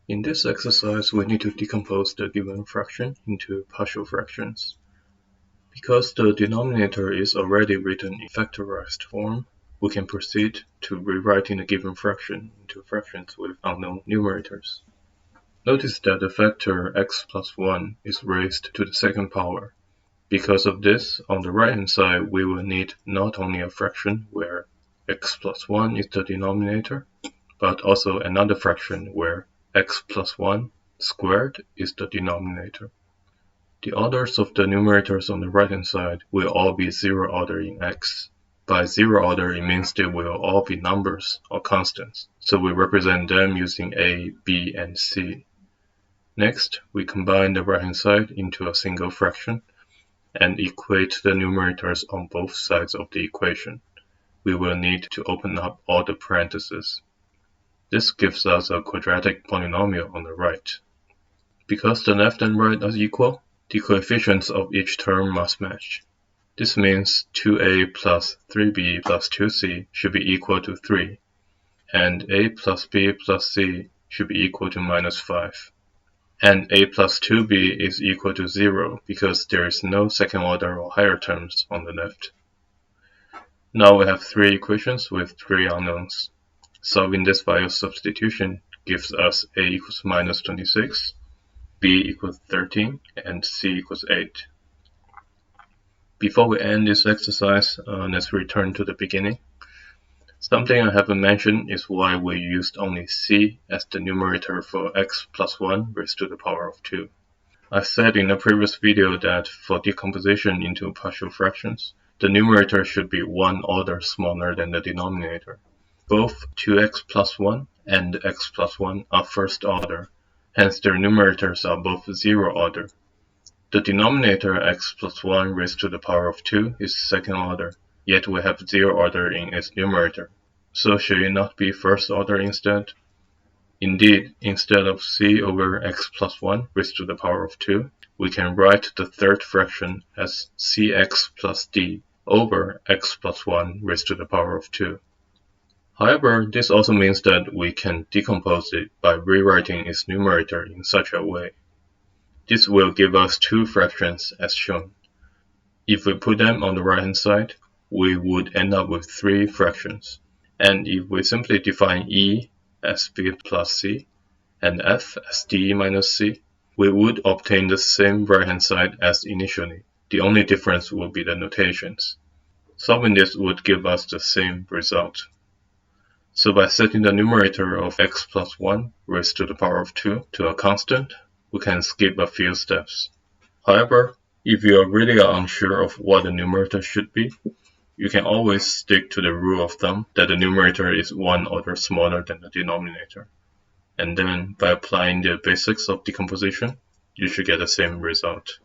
In this exercise, we need to decompose the given fraction into partial fractions. Because the denominator is already written in factorized form, we can proceed to rewriting the given fraction into fractions with unknown numerators. Notice that the factor x plus 1 is raised to the second power. Because of this, on the right-hand side, we will need not only a fraction where x plus 1 is the denominator, but also another fraction where x plus 1 squared is the denominator. The orders of the numerators on the right-hand side will all be zero order in x. By zero order, it means they will all be numbers or constants, so we represent them using a, b, and c. Next, we combine the right-hand side into a single fraction and equate the numerators on both sides of the equation. We will need to open up all the parentheses. This gives us a quadratic polynomial on the right. Because the left and right are equal, the coefficients of each term must match. This means 2a plus 3b plus 2c should be equal to 3, and a plus b plus c should be equal to minus 5. And a plus 2b is equal to 0 because there is no second order or higher terms on the left. Now we have three equations with three unknowns. Solving this via substitution gives us a equals minus 26, b equals 13, and c equals 8. Before we end this exercise, let's return to the beginning. Something I haven't mentioned is why we used only c as the numerator for x plus 1 raised to the power of 2. I said in a previous video that for decomposition into partial fractions, the numerator should be one order smaller than the denominator. Both 2x plus 1 and x plus 1 are first order, hence their numerators are both zero order. The denominator x plus 1 raised to the power of 2 is second order, yet we have zero order in its numerator. So should it not be first order instead? Indeed, instead of c over x plus 1 raised to the power of 2, we can write the third fraction as cx plus d over x plus 1 raised to the power of 2. However, this also means that we can decompose it by rewriting its numerator in such a way. This will give us two fractions as shown. If we put them on the right-hand side, we would end up with three fractions. And if we simply define e as b plus c and f as d minus c, we would obtain the same right-hand side as initially. The only difference will be the notations. Solving this would give us the same result. So by setting the numerator of x plus 1 raised to the power of 2 to a constant, we can skip a few steps. However, if you are really unsure of what the numerator should be, you can always stick to the rule of thumb that the numerator is one order smaller than the denominator. And then, by applying the basics of decomposition, you should get the same result.